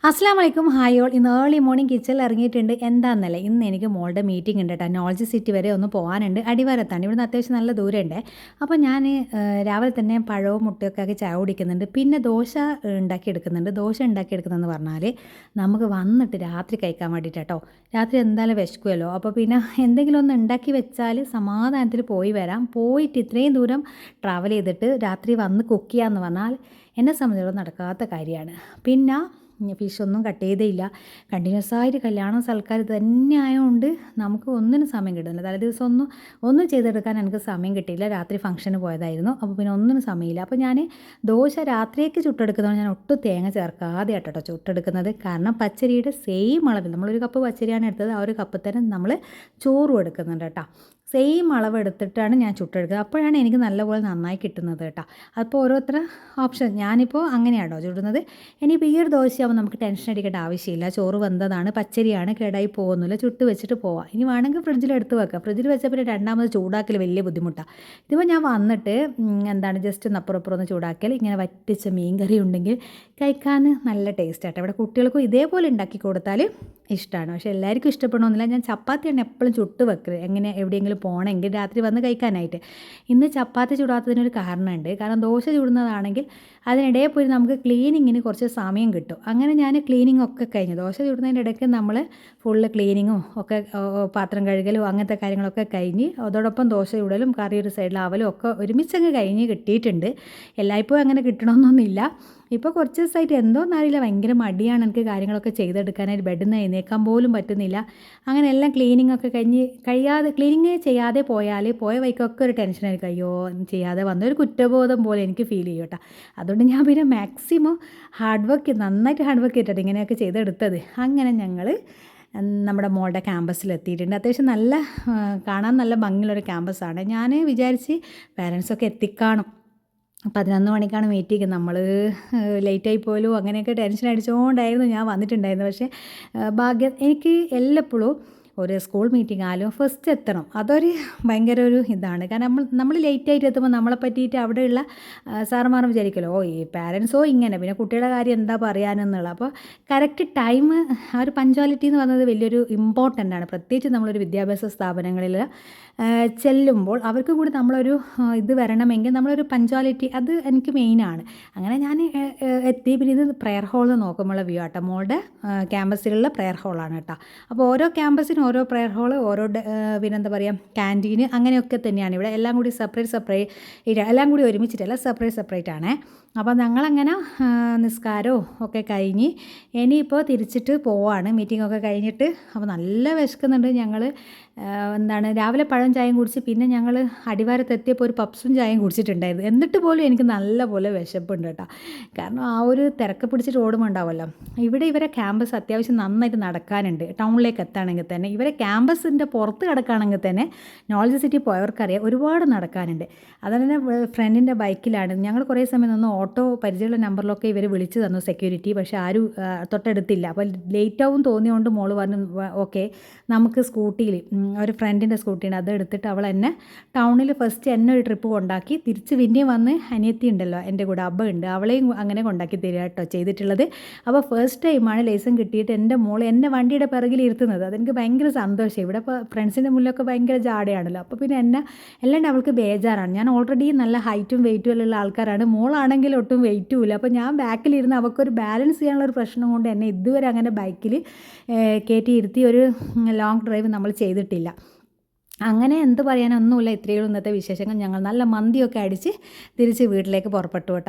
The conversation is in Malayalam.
അസ്സലാമു അലൈക്കും. Hi all. ഇന്ന് ഏർലി മോർണിംഗ് കിച്ചണിൽ ഇറങ്ങിയിട്ടുണ്ട്. എന്താണെന്നല്ലേ, ഇന്ന് എനിക്ക് മോളുടെ മീറ്റിംഗ് ഉണ്ട് കേട്ടോ. നോളജ് സിറ്റി വരെ ഒന്ന് പോകാനുണ്ട്. അടിവാരത്താണ്, ഇവിടുന്ന് അത്യാവശ്യം നല്ല ദൂരമുണ്ട്. അപ്പോൾ ഞാൻ രാവിലെ തന്നെ പഴവും മുട്ടയൊക്കെ ആക്കി ചായ കുടിക്കുന്നുണ്ട്. പിന്നെ ദോശ ഉണ്ടാക്കിയെടുക്കുന്നുണ്ട്. ദോശ ഉണ്ടാക്കിയെടുക്കുന്നതെന്ന് പറഞ്ഞാൽ നമുക്ക് വന്നിട്ട് രാത്രി കഴിക്കാൻ വേണ്ടിയിട്ട് കേട്ടോ. രാത്രി എന്തായാലും വിശക്കുമല്ലോ. അപ്പോൾ പിന്നെ എന്തെങ്കിലും ഒന്ന് ഉണ്ടാക്കി വെച്ചാൽ സമാധാനത്തിൽ പോയി വരാം. പോയിട്ട് ഇത്രയും ദൂരം ട്രാവൽ ചെയ്തിട്ട് രാത്രി വന്ന് കുക്ക് ചെയ്യാമെന്ന് പറഞ്ഞാൽ എന്നെ സംബന്ധിച്ചിടത്തോളം നടക്കാത്ത കാര്യമാണ്. പിന്നെ ഫിഷൊന്നും കട്ട് ചെയ്തേയില്ല. കണ്ടിന്യൂസ് ആയിട്ട് കല്യാണം സൽക്കാരം തന്നെ ആയതുകൊണ്ട് നമുക്ക് ഒന്നിനും സമയം കിട്ടുന്നില്ല. തലേ ദിവസം ഒന്നും ചെയ്തെടുക്കാൻ എനിക്ക് സമയം കിട്ടിയില്ല. രാത്രി ഫംഗ്ഷന് പോയതായിരുന്നു. അപ്പോൾ പിന്നെ ഒന്നിനും സമയമില്ല. അപ്പോൾ ഞാൻ ദോശ രാത്രിയേക്ക് ചുട്ടെടുക്കുന്നതാണ്. ഞാൻ ഒട്ടും തേങ്ങ ചേർക്കാതെ കേട്ടോ ചുട്ടെടുക്കുന്നത്. കാരണം പച്ചരിയുടെ സെയിം അളവിൽ നമ്മളൊരു കപ്പ് പച്ചരിയാണ് എടുത്തത്. ആ ഒരു കപ്പ് തന്നെ നമ്മൾ ചോറും എടുക്കുന്നുണ്ട് കേട്ടോ. സെയിം അളവ് എടുത്തിട്ടാണ് ഞാൻ ചുട്ടെടുക്കുക. അപ്പോഴാണ് എനിക്ക് നല്ലപോലെ നന്നായി കിട്ടുന്നത് കേട്ടോ. അപ്പോൾ ഓരോരുത്തർ ഓപ്ഷൻ. ഞാനിപ്പോൾ അങ്ങനെയാണോ ചുടുന്നത്. ഇനിയിപ്പോൾ ഈ ഒരു ദോശയാകുമ്പോൾ നമുക്ക് ടെൻഷൻ അടിക്കേണ്ട ആവശ്യമില്ല. ചോറ് വെന്തതാണ്, പച്ചരിയാണ്, കേടായി പോകുന്നില്ല. ചുട്ട് വെച്ചിട്ട് പോവാം. ഇനി വേണമെങ്കിൽ ഫ്രിഡ്ജിൽ എടുത്ത് വെക്കാം. ഫ്രിഡ്ജിൽ വെച്ചാൽ പിന്നെ രണ്ടാമത് ചൂടാക്കൽ വലിയ ബുദ്ധിമുട്ടാണ്. ഇതിപ്പോൾ ഞാൻ വന്നിട്ട് ജസ്റ്റ് ഒന്ന് അപ്പുറം ഒന്ന് ചൂടാക്കിയാൽ ഇങ്ങനെ വറ്റിച്ച മീൻ കറി ഉണ്ടെങ്കിൽ കഴിക്കാൻ നല്ല ടേസ്റ്റ് ആട്ടോ. ഇവിടെ കുട്ടികൾക്കും ഇതേപോലെ ഉണ്ടാക്കി കൊടുത്താൽ ഇഷ്ടമാണ്. പക്ഷേ എല്ലാവർക്കും ഇഷ്ടപ്പെടണമെന്നില്ല. ഞാൻ ചപ്പാത്തിയാണ് എപ്പോഴും ചുട്ട് വെക്കുന്നത്. എങ്ങനെ എവിടെയെങ്കിലും പോകണമെങ്കിൽ രാത്രി വന്ന് കഴിക്കാനായിട്ട്. ഇന്ന് ചപ്പാത്തി ചുടാത്തതിനൊരു കാരണമുണ്ട്. കാരണം ദോശ ചുടുന്നതാണെങ്കിൽ അതിനിടയിൽ പോയി നമുക്ക് ക്ലീനിങ്ങിന് കുറച്ച് സമയം കിട്ടും. അങ്ങനെ ഞാൻ ക്ലീനിങ് ഒക്കെ കഴിഞ്ഞു. ദോശ ചുടുന്നതിൻ്റെ ഇടയ്ക്ക് നമ്മൾ ഫുള്ള് ക്ലീനിങ്ങും ഒക്കെ പാത്രം കഴുകലും അങ്ങനത്തെ കാര്യങ്ങളൊക്കെ കഴിഞ്ഞ് അതോടൊപ്പം ദോശ ചുടലും കറി ഒരു സൈഡിൽ ആവലും ഒക്കെ ഒരുമിച്ചങ്ങ് കഴിഞ്ഞ് കിട്ടിയിട്ടുണ്ട്. എല്ലായ്പ്പോഴും അങ്ങനെ കിട്ടണമെന്നൊന്നുമില്ല. ഇപ്പോൾ കുറച്ച് ദിവസമായിട്ട് എന്തോന്നറിയില്ല, ഭയങ്കര മടിയാണ് എനിക്ക് കാര്യങ്ങളൊക്കെ ചെയ്തെടുക്കാനായിട്ട്. ബെഡിൽ നിന്ന് എഴുന്നേക്കാൻ പോലും പറ്റുന്നില്ല. അങ്ങനെ എല്ലാം ക്ലീനിങ് ഒക്കെ ക്ലീനിങ് ചെയ്യാതെ പോയ വഴിക്കൊക്കെ ഒരു ടെൻഷനായിരിക്കും. അയ്യോ ചെയ്യാതെ വന്ന ഒരു കുറ്റബോധം പോലെ എനിക്ക് ഫീൽ ചെയ്യും കേട്ടോ. അതുകൊണ്ട് ഞാൻ പിന്നെ മാക്സിമം നന്നായിട്ട് ഹാർഡ് വർക്ക് ചെയ്തിട്ട് ഇങ്ങനെയൊക്കെ ചെയ്തെടുത്തത്. അങ്ങനെ ഞങ്ങൾ നമ്മുടെ മോളുടെ ക്യാമ്പസിലെത്തിയിട്ടുണ്ട്. അത്യാവശ്യം കാണാൻ നല്ല ഭംഗിയുള്ളൊരു ക്യാമ്പസാണ്. ഞാൻ വിചാരിച്ച് പാരൻസൊക്കെ എത്തിക്കാണും. 11 മണിക്കാണ് മീറ്റിംഗ്. നമ്മൾ ലേറ്റായി പോലും അങ്ങനെയൊക്കെ ടെൻഷൻ അടിച്ചുകൊണ്ടായിരുന്നു ഞാൻ വന്നിട്ടുണ്ടായിരുന്നത്. പക്ഷേ ഭാഗ്യം എനിക്ക് എല്ലപ്പോഴും ഒരു സ്കൂൾ മീറ്റിംഗ് ആയാലും ഫസ്റ്റ് എത്തണം. അതൊരു ഭയങ്കര ഒരു ഇതാണ്. കാരണം നമ്മൾ ലേറ്റായിട്ട് എത്തുമ്പോൾ നമ്മളെ പറ്റിയിട്ട് അവിടെയുള്ള സാറുമാരും വിചാരിക്കുമല്ലോ, ഓ ഈ പാരൻസോ ഇങ്ങനെ, പിന്നെ കുട്ടിയുടെ കാര്യം എന്താ പറയാനെന്നുള്ള. അപ്പോൾ കറക്റ്റ് ടൈം, ആ ഒരു പഞ്ച്വാലിറ്റി എന്ന് പറയുന്നത് വലിയൊരു ഇമ്പോർട്ടൻ്റ് ആണ്. പ്രത്യേകിച്ച് നമ്മളൊരു വിദ്യാഭ്യാസ സ്ഥാപനങ്ങളിൽ ചെല്ലുമ്പോൾ അവർക്ക് കൂടി നമ്മളൊരു ഇത് വരണമെങ്കിൽ നമ്മളൊരു പഞ്ച്വാലിറ്റി, അത് എനിക്ക് മെയിനാണ്. അങ്ങനെ ഞാൻ എത്തി. പിന്നെ ഇത് പ്രെയർ ഹാളിൽ നോക്കുമ്പോഴുള്ള വ്യൂ ആട്ടോ. മോളുടെ ക്യാമ്പസിലുള്ള പ്രെയർ ഹാളാണ് കേട്ടോ. അപ്പോൾ ഓരോ ക്യാമ്പസിനും ഓരോ പ്രെയർ ഹാള്, ഓരോ പിന്നെന്താ പറയുക ക്യാൻറ്റീന്, അങ്ങനെയൊക്കെ തന്നെയാണ് ഇവിടെ. എല്ലാം കൂടി സെപ്പറേറ്റ് എല്ലാം കൂടി ഒരുമിച്ചിട്ടല്ല, സെപ്പറേറ്റ് ആണേ. അപ്പോൾ ഞങ്ങളങ്ങനെ നിസ്കാരവും ഒക്കെ കഴിഞ്ഞ് ഇനിയിപ്പോൾ തിരിച്ചിട്ട് പോവാണ്, മീറ്റിങ്ങൊക്കെ കഴിഞ്ഞിട്ട്. അപ്പോൾ നല്ല വിശക്കുന്നുണ്ട്. ഞങ്ങൾ രാവിലെ പഴം ചായയും കുടിച്ച് പിന്നെ ഞങ്ങൾ അടിവാരത്തെത്തിയപ്പോൾ ഒരു പപ്സും ചായയും കുടിച്ചിട്ടുണ്ടായിരുന്നു. എന്നിട്ട് പോലും എനിക്ക് നല്ല പോലെ വിശപ്പുണ്ട് കേട്ടോ. കാരണം ആ ഒരു തിരക്ക് പിടിച്ചിട്ട് ഓടുമുണ്ടാവുമല്ലോ. ഇവരെ ക്യാമ്പസ് അത്യാവശ്യം നന്നായിട്ട് നടക്കാനുണ്ട്. ടൗണിലേക്ക് എത്താണെങ്കിൽ തന്നെ, ഇവരെ ക്യാമ്പസിൻ്റെ പുറത്ത് കിടക്കുകയാണെങ്കിൽ തന്നെ നോളജ് സിറ്റി പോയവർക്കറിയാം ഒരുപാട് നടക്കാനുണ്ട്. അതുതന്നെ ഫ്രണ്ടിൻ്റെ ബൈക്കിലാണ് ഞങ്ങൾ കുറേ സമയം നിന്ന്. ഓട്ടോ പരിചയമുള്ള നമ്പറിലൊക്കെ ഇവർ വിളിച്ച് തന്നു സെക്യൂരിറ്റി. പക്ഷേ ആരും തൊട്ടടുത്തില്ല. അപ്പോൾ ലേറ്റാവും തോന്നിയോണ്ട് മോള് പറഞ്ഞു ഓക്കെ നമുക്ക് സ്കൂട്ടിയിൽ, ഒരു ഫ്രണ്ടിൻ്റെ സ്കൂട്ടിയാണ്, അത് എടുത്തിട്ട് അവൾ എന്നെ ടൗണിൽ ഫസ്റ്റ് എന്നെ ഒരു ട്രിപ്പ് കൊണ്ടാക്കി. തിരിച്ച് പിന്നെയും വന്ന് അനിയത്തി ഉണ്ടല്ലോ എൻ്റെ കൂടെ, അബ്ബ ഉണ്ട്, അവളെയും അങ്ങനെ കൊണ്ടാക്കി തരിക കേട്ടോ ചെയ്തിട്ടുള്ളത്. അപ്പോൾ ഫസ്റ്റ് ടൈമാണ് ലൈസൻസ് കിട്ടിയിട്ട് എൻ്റെ മോൾ എന്നെ വണ്ടിയുടെ പിറകിൽ ഇരുത്തുന്നത്. അതെനിക്ക് ഭയങ്കര സന്തോഷം. ഇവിടെ ഇപ്പോൾ ഫ്രണ്ട്സിൻ്റെ മുന്നിലൊക്കെ ഭയങ്കര ജാടയാണല്ലോ. അപ്പോൾ പിന്നെ അല്ലാണ്ട് അവൾക്ക് ബേജാറാണ്. ഞാൻ ഓൾറെഡി നല്ല ഹൈറ്റും വെയിറ്റും ഉള്ള ആൾക്കാരാണ്. മോളാണെങ്കിൽ ഒട്ടും വെയിറ്റും ഇല്ല. അപ്പോൾ ഞാൻ ബാക്കിലിരുന്ന് അവൾക്കൊരു ബാലൻസ് ചെയ്യാനുള്ള ഒരു പ്രശ്നം കൊണ്ട് എന്നെ ഇതുവരെ അങ്ങനെ ബൈക്കിൽ കയറ്റിയിരുത്തി ഒരു ലോങ് ഡ്രൈവ് നമ്മൾ ചെയ്തിട്ടില്ല. അങ്ങനെ എന്ത് പറയാനൊന്നുമില്ല. ഇത്രയേ ഉള്ളൂ ഇന്നത്തെ വിശേഷങ്ങൾ. ഞങ്ങൾ നല്ല മന്തിയൊക്കെ അടിച്ച് തിരിച്ച് വീട്ടിലേക്ക് പുറപ്പെട്ടു കേട്ടോ.